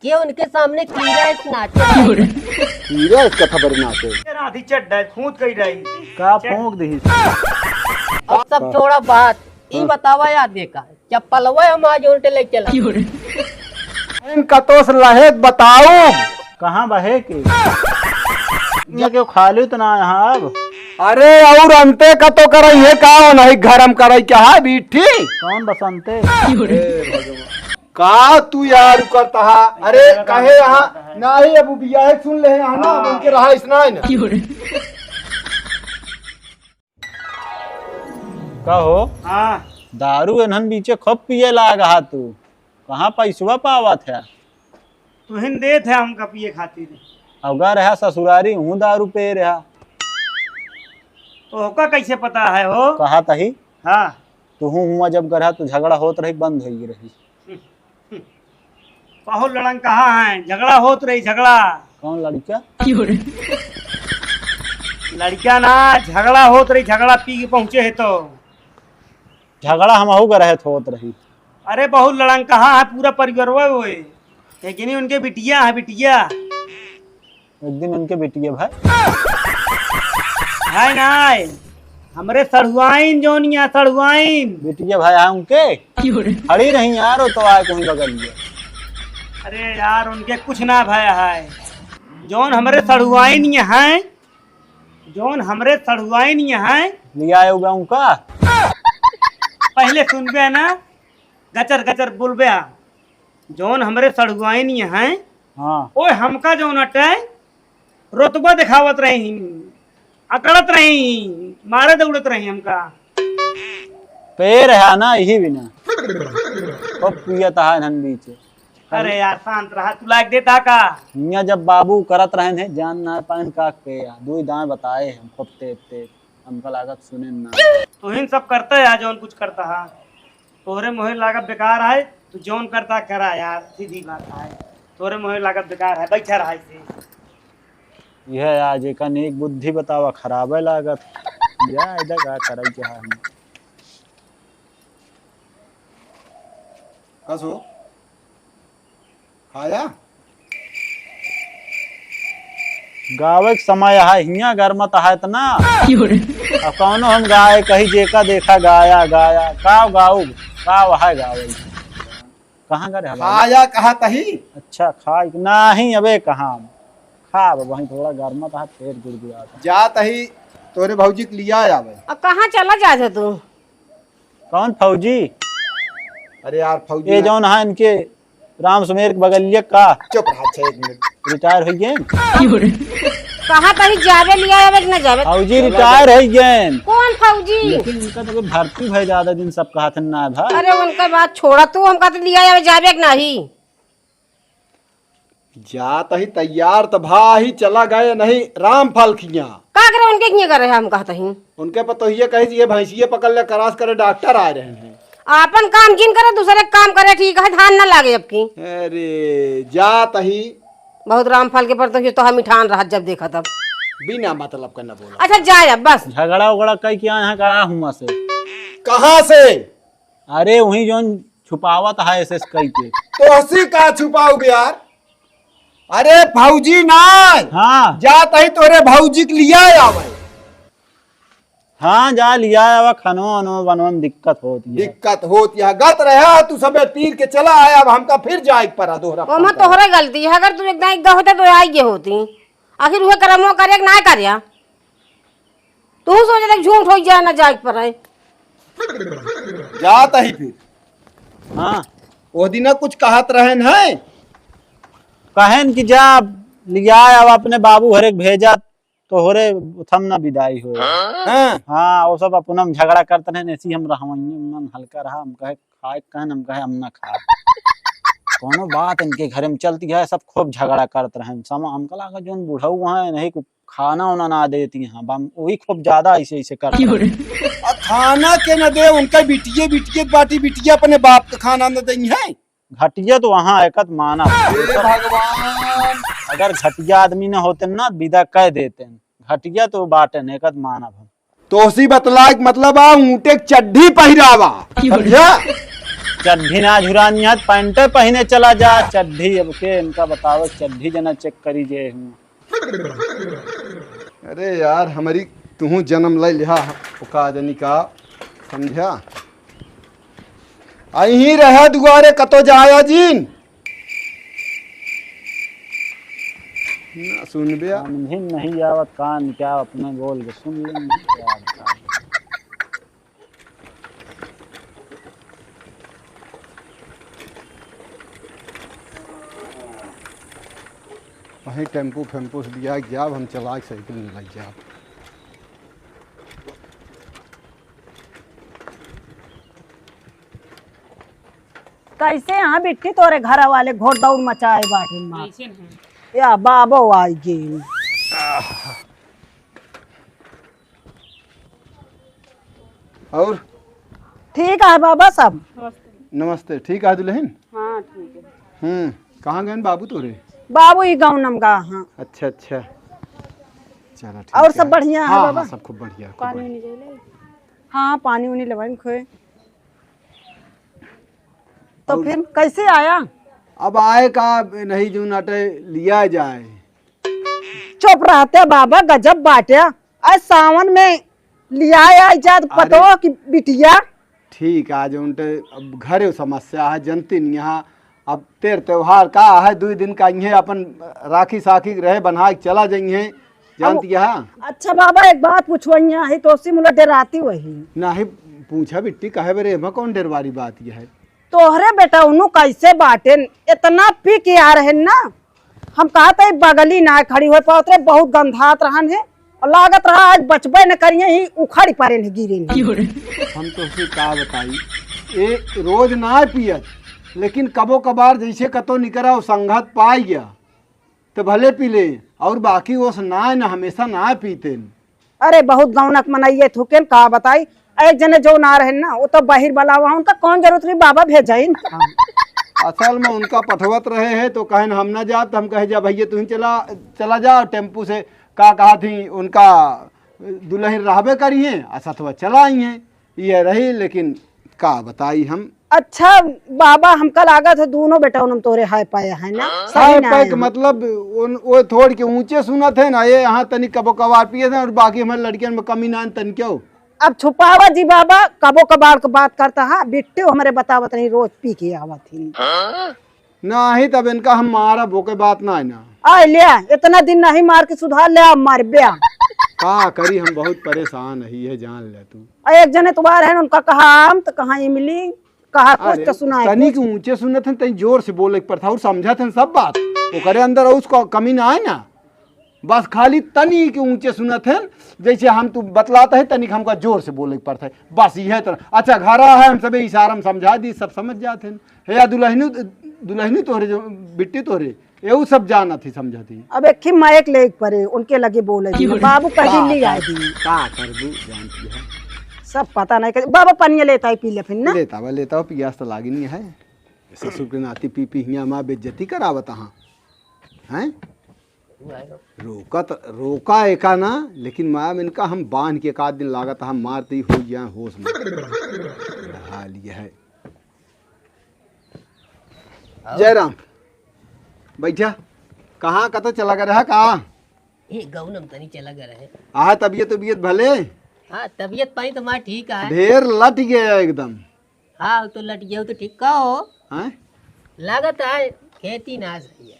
ये उनके सामने कीड़ा इस नाचे कीड़ा इसका खबर नाचे आधी चड्डा खूंद कही रही का फूंक दी। अब सब छोड़ा बात ये बतावा आदमी का चप्पल हुआ हम आज उल्टे ले चला इनका तो लहेत बताओ कहाँ बहे के क्यों खाली तो ना यहाँ अब। अरे और अंते का तो करई है का नहीं घरम करई क्या है बीठी कौन बसंते का तू यार करता है। अरे कहे यहाँ नहीं अब बिया है सुन ले यहाँ ना उनके रहा इसना ना कहो हाँ दारू एनहन बीचे खूब पिए लागा तू कहाँ पैसवा पावा था तू हिन दे थे हमका पिए खातिर अवगा रहा ससुरारी हूँ दारू पे रहा तो होका कैसे पता है हो कहा तही हाँ तू हुआ जब गढ़ा तो झगड़ा होत रही बंद हो रही बहुत लड़न कहाँ है झगड़ा होत रही झगड़ा कौन लड़का लड़किया ना झगड़ा होत रही झगड़ा पी के पहुंचे है तो झगड़ा हम अहू गढ़े होत रही। अरे बहुत लड़न कहाँ है पूरा परिवार वो लेकिन उनके बिटिया है बिटिया एक दिन उनके बेटिए भाई है ना हमरे सड़ुआइन जोनिया सड़ुआइन बेटिए भाई आए उनके खड़ी नहीं यार वो तो आए कहीं बगल लिए। अरे यार उनके कुछ ना भया है जोन हमरे सड़ुआइन ये हैं जोन हमरे सड़ुआइन ये हैं लिया आए होगा उनका पहले सुनबे ना गचर गचर बोलबे जोन हमरे सड़ुआइन ये हैं हाँ ओए हमका जोन अटे रुतबा दिखावत रही अकड़त रही मारे दौड़त रही हमका पैर है ना यही बिना खूब पिया था नन बीच। अरे यार शांत रहा तू लायक देता का मियाँ जब बाबू करत रहे थे जान ना पान का के दो दाएं बताए हम खूब तेज तेज हमका लागत सुने ना तू हिन सब करता है जोन कुछ करता है तोहरे मोहे लागत बेकार है तू जोन करता करा यार सीधी बात है तोहरे मोहे लागत बेकार है बैठा रहा से यह आज एक अनेक बुद्धि बतावा खराब है लागत जा इधर का कराई क्या हम कसो खाया गावे के समय है हिया गर्मत है तना अब कौनो हम गाय कहीं जेका देखा गाया गाया का गाऊ का है गावे कहाँ गा रहे खाया कहा तही अच्छा खा नहीं अबे कहाँ खा वहीं थोड़ा गर्मत है पेट गुड़गुड़ा जा तही तोरे भौजी के लिया आवे। अब कहाँ चला जाते तू कौन फौजी अरे यार फौजी ये जौन है इनके राम सुमेर के बगलिए का चुप रहा 6 मिनट रिटायर हो गए कहाँ तभी जावे लिया आवे कि ना जावे फौजी रिटायर हो गए कौन फौजी लेकिन इनका तो भर्ती भाई ज्यादा दिन सब कहा था ना भाई। अरे उनका बात छोड़ा तू हमका तो लिया आवे जावे कि नहीं जा तही तैयार तो भाई चला गए नहीं राम फल खिया का करे उनके किए करे हम कहते हैं उनके पर तो ये कही ये भैंसिए पकड़ ले करास करे डॉक्टर आ रहे हैं आपन काम जिन करे दूसरे काम करे ठीक है धान ना लागे जबकि अरे जा तही बहुत रामफल के पर तो हम ठान रहा जब देखा तब बिना मतलब करना बोला। अच्छा जाए अब बस झगड़ा उगड़ा कई क्या यहाँ कहा हुआ से कहाँ से अरे वही जो छुपावत है ऐसे कई के तो हसी का छुपाओगे यार। अरे भौजी ना हाँ जा तही तोरे भौजी के लिया आवे। हाँ जा लिया है खानो अनो बनवा में दिक्कत होती है दिक्कत होती है गत रहा तू सबे तीर के चला आया अब हमका फिर जाए पड़ा दोहरा ओमा तोहरे गलती है अगर तू एकदम एक होते तो आई होती आखिर वह कर्म करे ना कर तू सोचे झूठ हो जाए ना जाए पर है जाता ही फिर हाँ वो दिन कुछ कहत रहन है कहन कि जा लिया अब अपने बाबू हरेक भेजा तो होरे थम ना विदाई हो हाँ वो सब अपना झगड़ा करते रहे ऐसी हम रहा मन हल्का रहा हम कहे खाए कहन हम कहे हम ना खा कोनो बात इनके घर में चलती है सब खूब झगड़ा करते रहे समा हमका लगा जो बूढ़ऊ वहाँ नहीं खाना उना ना देती हैं वही खूब ज्यादा ऐसे ऐसे करते खाना के न दे उनका बिटिया बिटिया बाटी बिटिया अपने बाप का खाना न देंगे है घटिया तो वहाँ एकत माना भगवान अगर घटिया आदमी न होते ना विदा कह देते घटिया तो बाटे एकत माना तो उसी बतला मतलब ऊँटे चड्ढी पहिरावा समझा चड्ढी ना झुरानी है, पैंटे पहने चला जा। चड्ढी अब के इनका बताओ, चड्ढी जना चेक करी जे। अरे यार हमारी तू जन्म ले लिहा का जनी का समझा। अही रह दुआरे कतो जाया जीन ना सुन बे। समझी नहीं आवत कान क्या अपने बोल के सुन लेंगे क्या बताओ। वहीं टेम्पू फेम्पू से दिया गया, हम चला के साइकिल में लग गया। कैसे यहाँ बिट्टी तोरे घर वाले घोड़ दौड़ मचाए बाटे माँ या बाबो आई गेल। और ठीक है बाबा सब। नमस्ते। ठीक है दुल्हन। हाँ ठीक है। कहाँ गए बाबू तोरे? बाबू ही गाँव नमगा। हाँ अच्छा अच्छा चलो ठीक और सब बढ़िया है हाँ, बाबा? हाँ, सब खूब बढ़िया खूब बढ़िया। हाँ पानी उनी लेवाइन खोए। तो फिर कैसे आया? अब आए का नहीं जो नाटे लिया जाए। चुप रहते बाबा, गजब बाटे। आज सावन में लिया आई जात पतो कि बिटिया। ठीक है आज उनटे अब घरे समस्या है जनती नहीं यहाँ। अब तेर त्योहार का है 2 दिन का ये अपन राखी साखी रहे बना के चला जाइए जानती है। अच्छा बाबा एक बात पूछवइया है तो उसी मुला डराती वही नहीं पूछा बिट्टी कहे बरे में कौन डरवारी बात यह है। तोहरे बेटा उन्हों कैसे बाटे इतना पी के आ रहे ना। हम कहा था बगली ना खड़ी हो पाते, बहुत गंधात रहन है और लागत रहा आज बचबे न करिए ही उखड़ पड़े न गिरे हम तो उसे का बताई ए रोज ना पियत लेकिन कबो कबार जैसे कतो निकरा संगत पाई गया तो भले पी ले और बाकी वो ना हमेशा ना पीते। अरे बहुत गौनक मनाइए थुकेन का बताई। एक जने जो ना रहे ना वो तो बाहिर वाला वहाँ उनका कौन जरूरत रही बाबा भेजाइन। असल में उनका पठवत रहे हैं तो कहन हम ना जा तो हम कहे जा भैया तुम चला जा टेम्पू से का कहा थी उनका दुल्हन रहबे करिए असथवा चला आई हैं ये रही लेकिन का बताई हम। अच्छा बाबा हमका लागत है दोनों बेटा उन्होंने तोरे हाय पाया है ना। हाय पैक मतलब वो थोड़ के ऊंचे सुना थे ना ये यहाँ तनिक कबो कबार पिए थे और बाकी हमारे लड़कियों में कमी ना तन क्यों। अब छुपावा जी बाबा कबो कबार की बात करता है बिट्टे हमारे बतावत नहीं रोज पी के आवा थी ना ही तब इनका हम मारा बोके बात ना है ना। आ लिया इतना दिन नहीं मार के सुधार लिया मार बिया का करी हम बहुत परेशान है जान ले तू। एक जने तुम्हारे है उनका कहा हम तो कहाँ ये मिली कहा कुछ तो सुना तनिक ऊंचे सुने थे तनी जोर से बोले पर था और समझा थे सब बात वो करे अंदर उसको कमी ना आए ना बस खाली तनी के ऊंचे सुने थे जैसे हम तू बतलाता है तनिक हमका जोर से बोले पर था बस यह तरह। अच्छा घरा है हम सब इशारा में समझा दी सब समझ जाते हैं या दुल्हनी तोहरे जो बिट्टी तोहरे ये सब जाना थी समझा थी। अब एक माइक ले पड़े उनके लगे बोले बाबू कहीं ली आई दी का करबू जानती है सब पता नहीं कर बाबा पानी लेता है पी ले फिर ना लेता हूँ पियास तो लागी नहीं है ससुर के नाती पी पी हियाँ माँ बेइज्जती करावत हैं रोका एका ना लेकिन माँ इनका हम बांध के 1 दिन लागत हम मारते ही हो जाए होश में हाल ये है। जयराम बैठा कहाँ कतो चला गया रहा कहाँ गौनम तनी चला गया है। आहा तबीयत भले हाँ तबीयत पानी तुम्हारा ठीक है। ढेर लट गया एकदम। हाँ तो लट गया तो ठीक का हो हैं लागत है खेती ना सही है।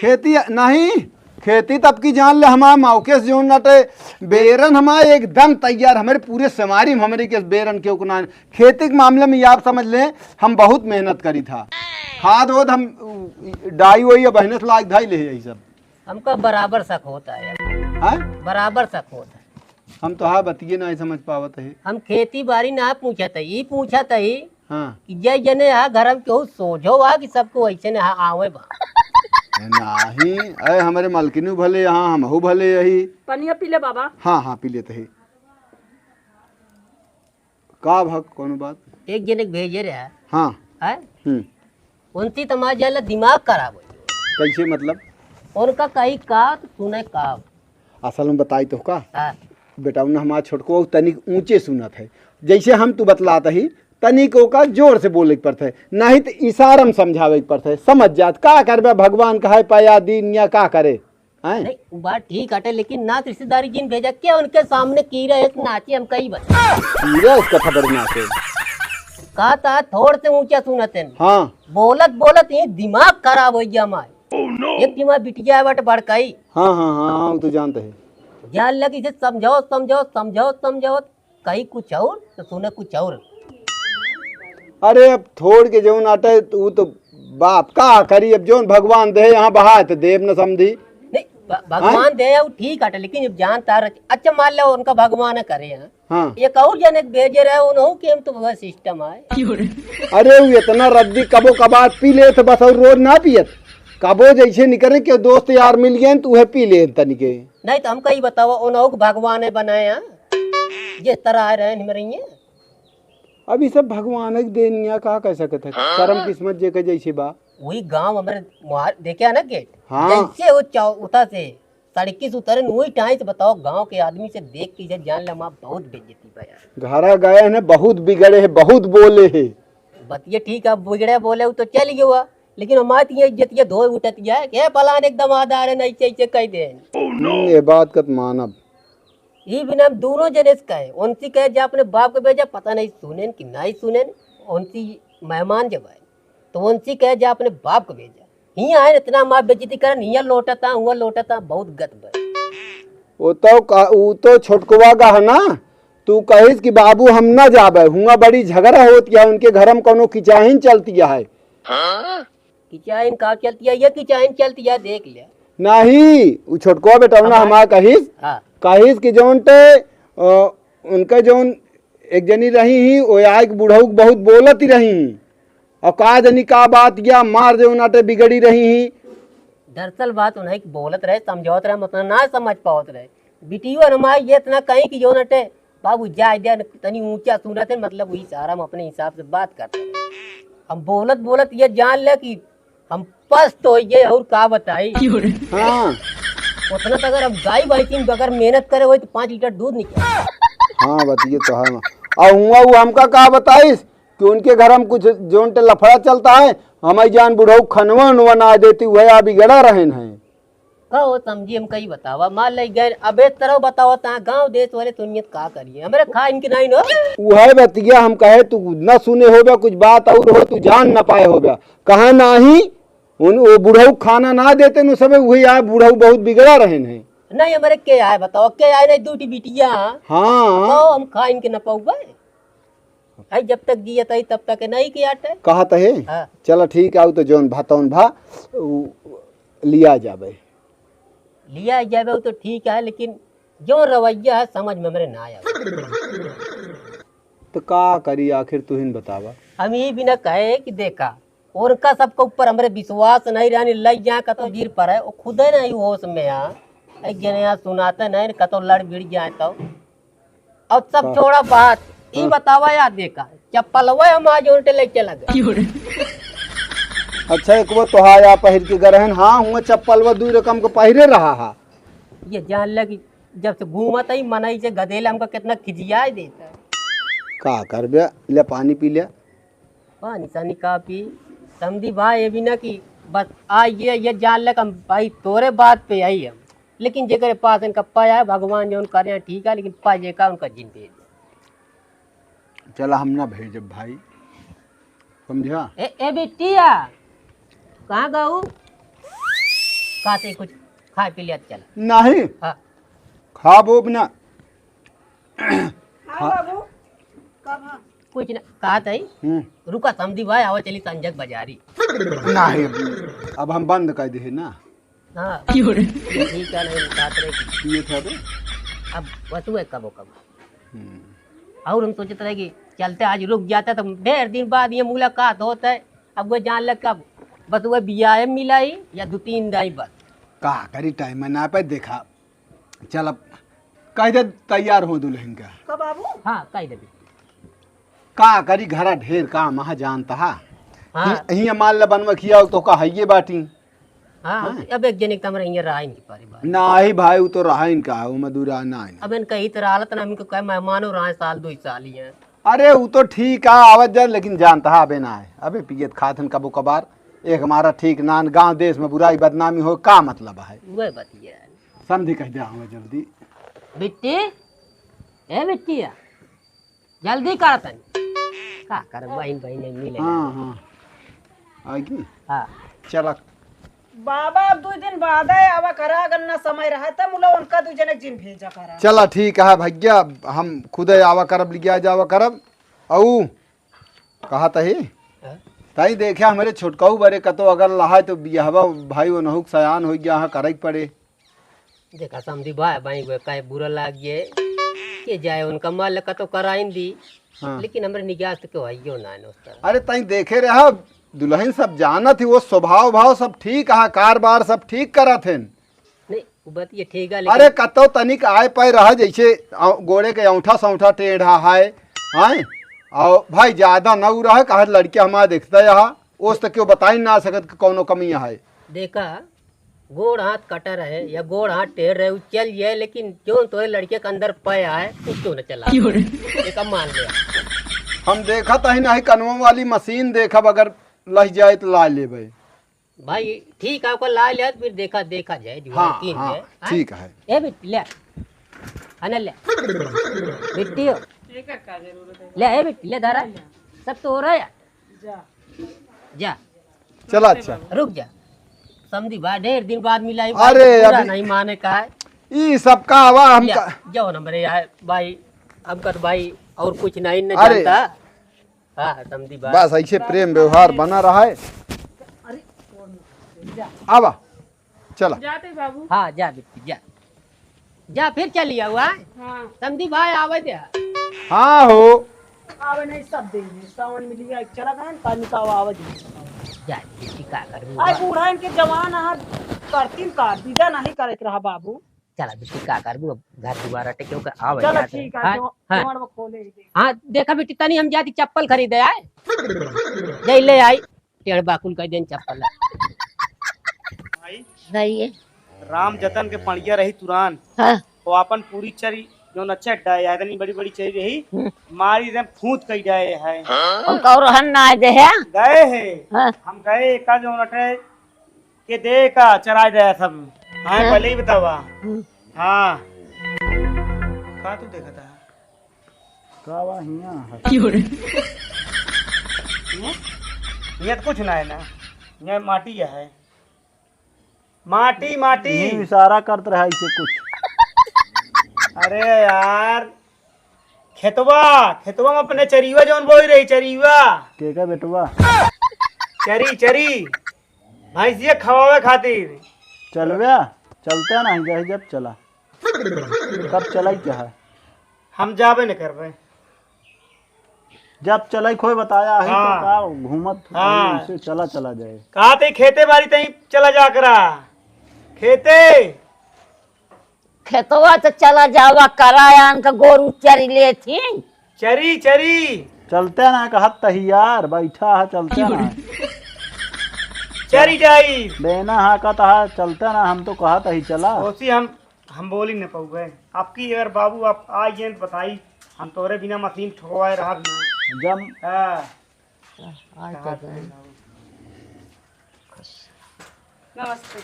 खेती नहीं खेती तब की जान ले हमारे मौके से जो नटे बेरन हमारे एकदम तैयार हमारे पूरे समारी में हमारे के बेरन के उकना खेती के मामले में आप समझ लें हम बहुत मेहनत करी था खाद वोद हम डाई वही बहनत लाग धाई ले यही सब हमका बराबर शक होता है बराबर शक होता है। हम तो हाँ बतिए नहीं समझ पावत है। हम खेती बाड़ी ना पूछा था ये पूछा था ही हाँ कि जय जने यहाँ घर में केहू सोझो आ कि सबको ऐसे ने आवे बा नहीं अरे हमारे मालकिनू भले यहाँ हमहू भले यही पनिया पी ले बाबा। हाँ पी लेते है का भग कौन बात एक जने भेजे रहा हाँ है उनती तुम्हारा जल दिमाग खराब हो कैसे मतलब उनका कहीं का तो सुने का असल में बताई तो का हाँ बेटा उन्हें हमारा छोटको तनिक ऊंचे सुनत है जैसे हम तू बतलाता ही तनिको का जोर से बोले के पड़ता है, नहीं तो इशारा में समझावे के पड़ता है। समझ जात का करबे, भगवान कहे पाया दिन या का करे हैं। नहीं वो बात ठीक हटे, लेकिन नाच रिश्तेदारी जिन भेजा क्या उनके सामने की रहे नाचे हम कई बता पूरा उसका खबर ना के। कहा था थोड़ से ऊंचा सुनते हाँ बोलत बोलत ये दिमाग खराब हो गया हमारे। एक दिमाग बिटिया बट भड़काई। हाँ हाँ हाँ वो तो जानते हैं। जान लगी इसे समझाओ समझाओ समझाओ समझाओ, कहीं कुछ और तो सुने कुछ और। अरे अब थोड़ के जो नाटे वो तो बाप का करी, अब जो भगवान दे यहाँ बहा तो देव न समझी। नहीं भगवान दे वो ठीक हटे, लेकिन जब जानता अच्छा मान लो उनका भगवान करे यहाँ। हाँ एक और जने भेजे रहे उन्हों के हम तो वह सिस्टम है। अरे वो इतना रद्दी कबो कबार पी ले तो बस, और रोज ना पियत कबो जैसे निकले कि दोस्त यार मिल गए तो वह पी ले तनिके। नहीं तो हम कहीं बताओ उन्हों को भगवान बनाए यहाँ जिस तरह आ रहे हैं। अभी सब भगवान की देनिया का कह सकते है, कर्म किस्मत जे के जैसे बा। वही गांव हमारे देखे ना गेट। हाँ। जैसे वो उठा से सड़की से उतरे वही टाइम से बताओ गांव के आदमी से देख के जान ला बहुत बेइज्जती बा यार। घर गए हैं बहुत बिगड़े है, बहुत बोले है। बतिये ठीक है बिगड़े बोले तो चल गया हुआ, लेकिन हमारी ये इज्जत धोए उठत है क्या फलान एकदम आधार है नहीं चाहिए कह दे। ये बात का मानब ये बिना दोनों जने से कहे उनसी कहे जा अपने बाप को भेजा पता नहीं सुने कि नहीं सुने। उनसी मेहमान जब आए तो उनसी कहे जा अपने बाप को भेजा। हिया है इतना माँ बेइज्जती कर हिया लौटता हुआ लौटता बहुत गत बे। वो तो छोटकुआ का है ना, तू कहिस कि बाबू हम ना जाबे, हुआ बड़ी झगड़ा होती है उनके घर में, कोनो किचाहिन चलती है। किचाइन का चलती है ये किचाइन चलती है देख लिया नहीं वो छोटकुआ बेटा ना हमारा कहिस। हाँ कहिस कि जौन टे उनके जौन एक जनी रही ही वो आय बुढ़ऊ बहुत बोलत ही रही ही, और का जनी का बात या मार जो नाटे बिगड़ी रही ही। दरअसल बात उन्हें बोलत रहे समझौत रहे मतलब ना समझ पावत रहे। बिटियो हमारे ये इतना कहीं कि जो नटे बाबू जा दे तनी ऊंचा सुनत है मतलब वही सारा हम अपने हिसाब से बात करते हैं। हम बोलत बोलत ये जान ले कि हम पस्त हो ये और का बताई। हाँ उतना तो अगर हम गाय भैंसी बगैर मेहनत करे हुए तो 5 लीटर दूध निकले। हाँ बताइए तो है। और हुआ वो हमका का बताइस कि उनके घर में कुछ जोन टे लफड़ा चलता है, हमारी जान बुढ़ऊ खनवा उनवा ना देती वह आ बिगड़ा रहे हैं। कहो समझी हम कहीं बतावा मान ले गए अब एक तरह बताओ ता गांव देश वाले सुनियत का करिए हमारे खा इनके नहीं नो। वह बतिया हम कहे तू न सुने हो गया कुछ बात और हो तू जान न पाए हो गया कहा नाही उन वो बुढ़ऊ खाना ना देते न सब वही आए बुढ़ऊ बहुत बिगड़ा रहे हैं। नहीं हमारे के आए बताओ के आए नहीं दूटी बिटिया। हाँ कहो हम खा इनके न पाऊबा भाई जब तक जियत है तब तक नहीं किया कहा है। हाँ। चलो ठीक है तो जोन भातौन भा लिया जाबे लिया जाए तो ठीक है, लेकिन जो रवैया है समझ में मेरे ना आया। तो का करी आखिर तू ही बतावा। हम ये भी न कहे कि देखा और का सबके ऊपर हमारे विश्वास नहीं रहने लग जाए कतो जीर पर है वो खुद ही नहीं होश में यहाँ यहाँ सुनाते नहीं कतो लड़ भिड़ जाए तो। और सब छोड़ा बात ये बतावा याद देखा चप्पल वो हम आज उल्टे ले चला गए। अच्छा एक वो तोहाया पहिर के गरहन। हाँ हुआ चप्पल वो 2 रकम को पहिरे रहा है। ये जान लगी जब से घूमत ही मनाई से गधेला हमको कितना खिजिया देता है। का कर बे ले पानी पी लिया पानी सानी का पी समझी भाई ये भी ना कि बस आ ये जान लग हम भाई तोरे बात पे आई हम, लेकिन जेकर पास इनका पाया है भगवान जो उनका रहे ठीक है, लेकिन पाजे का उनका जिन भेज चला हम ना भेजब भाई समझा। ए बिटिया कहाँ गऊ खाते कुछ खा पी लिया चल। नहीं हाँ खा बोब ना कुछ ना कहा था रुका समझी भाई आओ चली संजक बाजारी। नहीं अब हम बंद कर दे ना। हाँ ठीक है नहीं साथ रहे ये था बे। अब वसु है कबो कब और हम सोचते रहे कि चलते आज रुक जाता तो ढेर दिन बाद ये मुलाकात होता है। अब वो जान लग कब बस वह बिया मिलाई या 2-3 दाई बस का करी टाइम में ना पे देखा। चल अब कह दे तैयार हो दुल्हन का। का बाबू हाँ कह दे का करी घरा ढेर काम महा जानता है। हाँ हिया माल ला बनवा खिया तो का हइये बाटी। हाँ अब एक जने कमरे यहाँ रहा इनकी पारी बात नाही भाई वो तो रहा इनका वो मधुरा ना अब इनका ही तरह हालत ना हमको कहे मेहमानों रहा साल 2 साल ही है अरे वो तो ठीक है आवत जा, लेकिन जानता है अबे ना है, अबे पियत खातन कबो कबार एक हमारा ठीक नान गांव देश में बुराई बदनामी हो का मतलब है। वह बतिया समझी कह दिया हमें जल्दी। बिट्टी ए बिट्टिया जल्दी कर तन का कर बहन बहन मिले। हाँ हाँ आगी हाँ चला बाबा अब 2 दिन बाद है अब करा गन्ना समय रहा था मुला उनका 2 जने जिन भेजा करा। चला ठीक है भैया, हम खुद आवा करब लिया जावा करब। औ कहा तही ताई देखा हमारे छोटकाऊ बड़े कतो अगर लहा तो बियाहवा भाई वो नहुक सयान हो गया करे पड़े। देखा समझी भाई भाई को कहे बुरा लाग गए के जाए उनका माल का तो कराइन दी। हाँ। लेकिन हमरे निगाह से क्यों आइयो ना उस तरह। अरे ताई देखे रहा दुल्हन सब जाना थी, वो स्वभाव भाव सब ठीक है, कारबार सब ठीक करा थे। नहीं वो बात ये ठीक है अरे कतो तनिक आए पाए रहा जैसे गोड़े के औंठा सौंठा टेढ़ा है हैं और भाई ज्यादा न उ रहा कहा लड़के हमारा देखता यहाँ उस तक क्यों बता ही ना सकत कि कौनो कमी है। देखा गोड़ हाथ कटर है या गोड़ हाथ टेढ़ रहे चल जाए, लेकिन जो तो लड़के के अंदर पाया है क्यों न चला एक मान लिया। हम देखा तो ही नहीं कनवों वाली मशीन देखा अगर लह जाए तो ला ले भाई ठीक है ला लिया फिर देखा जाए जो हाँ तीन हाँ है। ठीक है। ए बिट्टी ले अनल ले बिट्टी ले ए बिट्टी ले धरा सब तो हो रहा है जा चला अच्छा रुक जा समझी भाई 1.5 दिन बाद मिला ही अरे पूरा अभी नहीं माने का है ये सबका हवा हम ले, जाओ ना मेरे यार भाई हम कर भाई और कुछ नहीं न अरे। जानता। हाँ समझी भाई बस ऐसे प्रेम व्यवहार बना रहा है। आवा चला हाँ जा बिट्टी जा जा फिर चलिए हुआ समझी भाई आवे दे। हाँ हो आवे नहीं सब देंगे सावन मिल गया चला गया पानी का आवाज जा बिट्टी का कर आई बूढ़ा इनके जवान है करती का दीदा नहीं करे रहा बाबू। चला बिट्टी का कर घर दोबारा टेक्यो का आवे चलो यार। ठीक हाँ, है हाँ, जवान वो खोले ही दे। हाँ देखा बिट्टी तनी हम जाती चप्पल खरीदे आए जय ले आई टेढ़ बाकुल का दिन चप्पल भाई सही है। राम जतन के पणिया रही तुरान हाँ तो अपन पूरी चरी जो अच्छा डाय है इतनी बड़ी बड़ी चरी रही मारी एकदम फूट कई जाए है उनका और हन ना दे है गए है हाँ। हम गए का जो नटे के दे का चरा दे सब। हाँ पहले ही बतावा। हाँ का तू देखा था कावा हिया ये तो कुछ ना है ना ये माटी है माटी माटी ये इशारा करते रहा इसे कुछ। अरे यार खेतवा खेतवा में अपने चरीवा जौन बोई रही चरीवा के का बेटवा चरी चरी भैंसिया खवावे खातिर चलव्या चलते नहीं जाए जब चला कब चलाई क्या है हम जाबे न करबे। जब चलाई कोई बताया है हाँ। तो का घूमत हाँ। उसे चला चला जाए। कहा थे खेते बाड़ी तई चला जा करा खेते खेतवा तो चला जावा करायान का गोरू चरी ले थी। चरी चरी चलते ना कहत तही यार बैठा है चलते ना चरी जाई लेना है कहता है चलते ना हम तो कहत ही चला। ओसी हम बोल ही न पाऊ गए आपकी अगर बाबू आप आ गए तो बताई हम तोरे बिना मशीन ठोकवाए रहा भी जब हाँ नमस्ते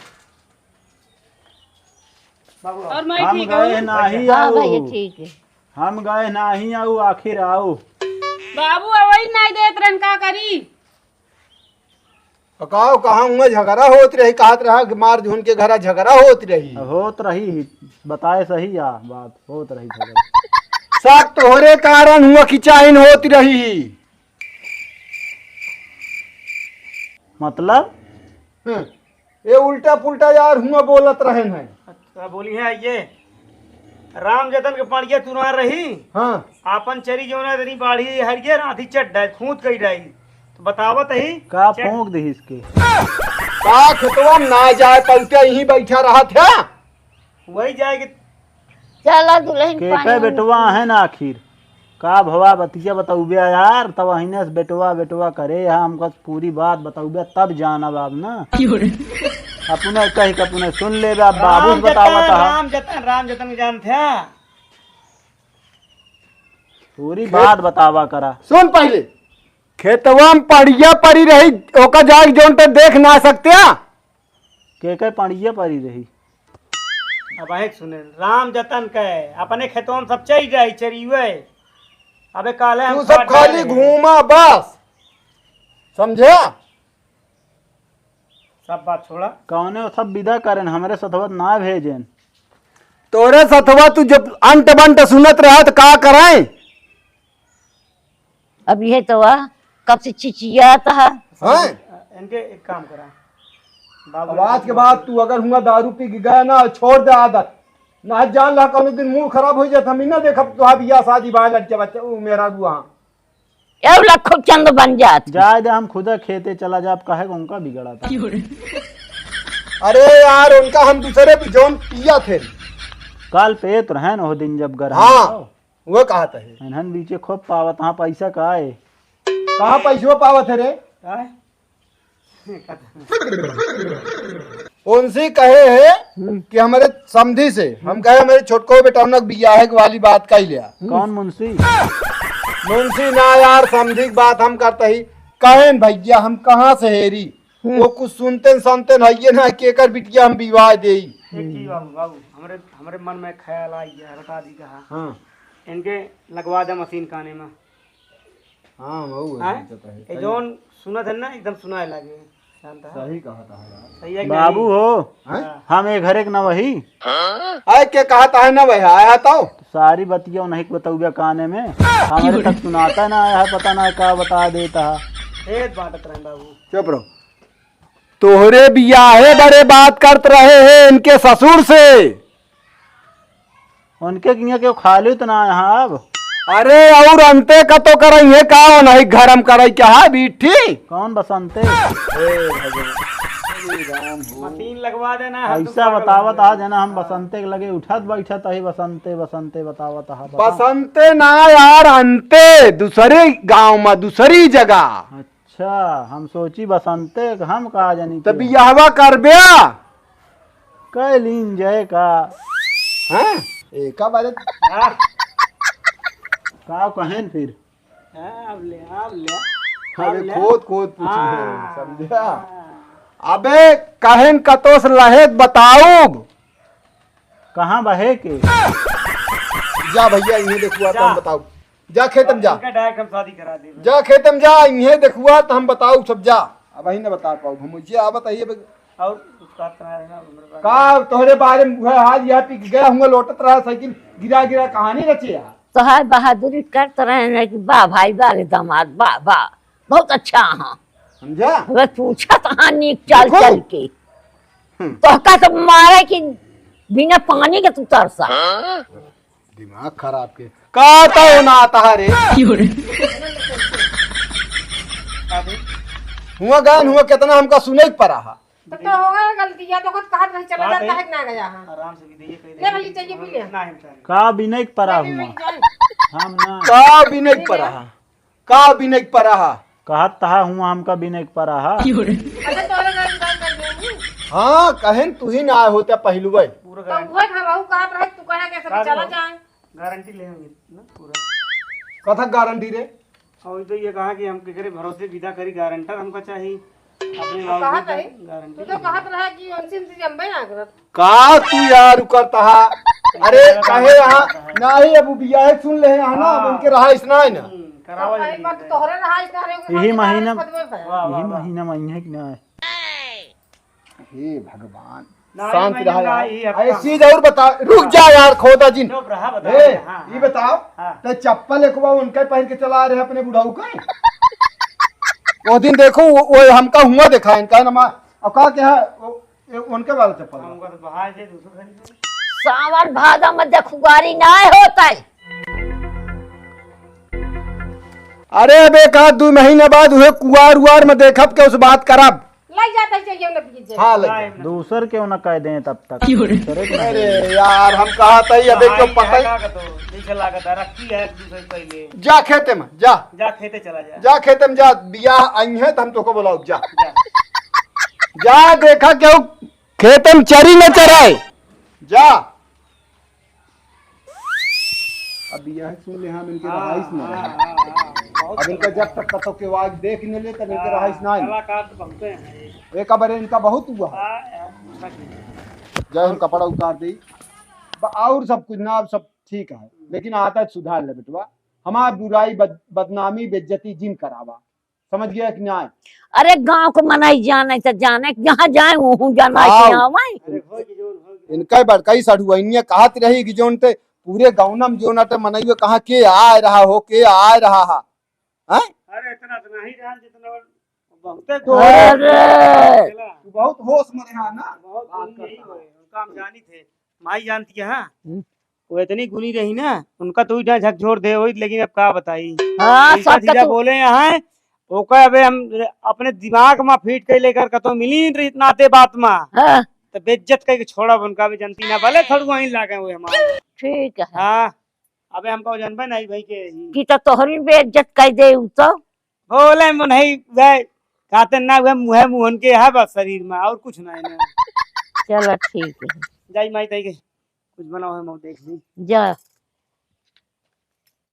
बाबू और मैं हम ठीक गए हूँ नहीं हाँ भैया आओ ठीक है। हम गए नहीं आओ आखिर आओ। बाबू वही नहीं देत रहन का करी कहो कहा हुआ झगड़ा होत रही कहत रहा कि मार झुन के घर झगड़ा होत रही। होत रही बताए सही या बात होत रही झगड़ा। सब तोहरे कारण हुआ खिंचाइन होती रही। मतलब ये उल्टा पुल्टा यार हुआ बोलत रहे हैं। अच्छा बोली है ये राम जतन के पणिया तुरा रही हाँ आपन चरी जो ना इतनी बाढ़ी हरिये राधी चट डाय खूंत कई डाई तो बतावत ही का फूंक दी इसके का खेतवा ना जाए पलटे यहीं बैठा रहा था। वही जाएगी चला दुल्हन के पानी बेटवा है ना आखिर का भवा बतिया बताऊबे यार तब अहिने से बेटवा बेटवा करे हमको पूरी बात बताऊबे तब जाना बाब ना अपने कही के अपने सुन ले बाबू बतावा था। राम जतन जान थे पूरी बात बतावा करा। सुन पहले, खेतवा में पड़िया पड़ी रही, ओका जाग जोन पे देख ना सकते के पड़िया पड़ी रही। अब एक सुने, राम जतन के अपने खेतों में सब चल जाए चरिए। अबे काले हम तू सब काट खाली डाले। घूमा बस, समझे? सब बात छोड़ा। कौने वो सब विदा करें, हमारे सतवत ना भेजें। तोरे सतवा तू जब अंट बंट सुनत रहा तो का कराए? अब ये तो कब से चिचियाता है। हैं? इनके एक काम करा बाबू, अब आज के बाद तू अगर हुआ दारू पी के गया ना, छोड़ दे आदत ना, जान ला कौन दिन मूड खराब हो जाता। हम ना देखा तुहा बियाह शादी बाहर लड़के बच्चे वो मेरा रुआ। अब लाखों चंद बन जात। जाए दे, हम खुदा खेते चला जा, आप कहे उनका बिगड़ा था। अरे यार उनका हम दूसरे पे जोन पिया थे। कल पे तो रहन हो दिन जब घर हाँ वो कहा था, इन्हन बीचे खूब पावत, हाँ पैसा का है। कहाँ पैसों पावत है रे? आए? उनसे कहे है कि हमारे समधी से हम कहे हमारे छोटको बेटौनक बियाह वाली बात कही लिया। कौन मुंशी? मुंशी ना यार, समझी की बात हम करते ही कहे भैया हम कहाँ से हेरी, वो कुछ सुनते सुनते नहीं ना केकर बिटिया हम विवाह दे। एक चीज बाबू, हमारे हमारे मन में ख्याल आई है, बता दी कहा। हाँ इनके लगवा दे मशीन काने में। हाँ ये जोन सुना था ना, एकदम सुनाए लगे। सही कहा था सही है कि बाबू नहीं? हो हम एक घर एक न वही आए के कहा था ना भाई आया तो सारी बतिया नहीं बताऊया काने में, हमारे तक सुनाता ना है, पता ना क्या बता देता है। एक बात रहे बाबू, चुप रहो। तोहरे बियाहे बड़े बात करते रहे हैं इनके ससुर से। उनके किया के खाली तो ना यहाँ अब। अरे और अंते का तो करई है का नहीं घर हम करई क्या है बीठी। कौन बसंते? मशीन लगवा देना। ऐसा बतावत आज है ना, हम बसंते के लगे उठत बैठत ही बसंते बसंते बतावत हा। बसंते ना यार, अंते दूसरे गांव में दूसरी जगह। अच्छा हम सोची बसंते हम कहा जानी तो बियाहवा कर बिया कैलीन जय का हैं एका बारे का कहें फिर। अब ले अबे खोद खोद पूछ समझा। अबे कहन कतोस लहेत बताओ कहाँ बहे के? जा भैया इन्हें देखुआ तो हम बताओ। जा खेतम जा, इनका डायरेक्ट हम शादी करा दे। जा खेतम जा, इन्हें देखुआ तो हम बताओ सब। जा अब ही न बता पाऊ हम मुझे आ बताइए और उसका तना रहना मेरे पास। का तोहरे बारे में हाथ यह पी गया हुआ लौटत रहा साइकिल गिरा गिरा कहानी रचे यार। तो है बहादुरी करते रहे कि वाह भाई वाह दामाद वाह वाह बहुत अच्छा हाँ। समझा? वे पूछा तो हाँ नीक चल देखो। चल के तो का तो मारे कि बिना पानी के तू तरसा। दिमाग खराब के का तो ना आता है रे। हुआ गान हुआ कितना हमका सुने पड़ा है। तो होगा गलती, या तो कहा नहीं चला जाता है कि ना गया। हाँ आराम से भी दे कह ले भली चाहिए पी ले। ना हम चाहिए। का बिना परा हुआ हम ना का भी नहीं पड़ा है, का भी नहीं पड़ा है। कहत तहा हुआ हमका बिना परा हा। अच्छा तोरे घर में कर देंगे। हाँ कहन तू ही ना आए होते पहलू भाई। पूरा तो वो हम कहत रहे तू कहा के सब चला जाए। गारंटी लेंगे ना पूरा। कथक गारंटी रे। और तो ये कहा कि हम केकरे भरोसे विदा करी, गारंटर हमको चाहिए। अपने कहा कहे गारंटी तू तो कहत रहा कि अंतिम से जम्बे ना करत। का तू यार करता है। अरे कहे यहाँ ना ही अब बियाह सुन ले यहाँ ना उनके रहा इसना है ना। करावा भाई मत तोहरे रहा इस तरह यही महीना वाह यही महीना महीना है कि ना है? हे भगवान ना, शांत ये रहा महीना यार। ही अरे हफ्ता। चीज और बता, रुक जा यार खोदा जिन। चुप रहा बता। ए, हाँ, ये बताओ हाँ। तो चप्पल एक बार उनके पहन के चला रहे अपने बुढ़ाऊ का। वो दिन देखो वो हमका हुआ देखा इनका नमा अब का क्या है उनके वाला चप्पल हमको तो बाहर से दूसरा खरीद। सावन भादो में देखुगारी ना होता है। अरे बेका 2 महीने बाद हुए कुआर उआर में देखब के उस बात करब। लग जाता है चाहिए ना पीछे। हाँ लग। दूसर क्यों न कह दें तब तक दूसरे के ना अरे यार हम कहा था ये अबे क्यों पता ही। नीचे लागत है रखी है दूसरे पहले। जा खेते में जा, जा खेते चला जा। जा खेते में जा, बियाह आई है तो हम तुमको बुलाओ। जा जा। जा देखा क्यों खेते में चरी न चराए। जा अब यह सुन ले हम इनके रहाइश न रहे। अब इनका जब तक कतो के आवाज देख न ले तब इनके रहाइश ना कलाकार तो बहुत हैं। एक बार इनका बहुत हुआ जय हम कपड़ा उतार दी और सब कुछ ना सब ठीक है, लेकिन आता है सुधार ले बेटवा। हमार बुराई बदनामी बेइज्जती जिन करावा, समझ गया कि ना? अरे गांव को मनाई जाने तो जाने जहाँ जाए वहाँ जाना आओ। यहाँ वहीं। इनका बड़काई सड़ुआइनिया कहत रही कि जोन ते पूरे गाँव में जोन अटे मनाइयो कहाँ के आ रहा हो के आ रहा है। अरे इतना तो नहीं जान जितना बहुत अरे तू बहुत होश में रहा ना। बहुत उनका हम जानी थे, माई जानती है। हाँ वो इतनी गुनी रही ना, उनका तो इतना झकझोर दे हुई, लेकिन अब क्या बताई हाँ ऐसा सबका चीजा तो बोले यहाँ ओका अबे हम अपने दिमाग में फीट के लेकर कतो मिली नहीं नाते बात में हाँ तो बेइज्जत करके छोड़ा उनका भी जनती ना भले थोड़ा वहीं लागे हुए हमारे। ठीक है हाँ अबे हमको जनबे नहीं भाई के कि तो तोहरी बेइज्जत कर दे उ तो बोले नहीं वह कहते ना वह मुँह मुहन के है बस शरीर में और कुछ नहीं ना। चलो ठीक है जाई माई तई के कुछ बनाओ है देख ली जा।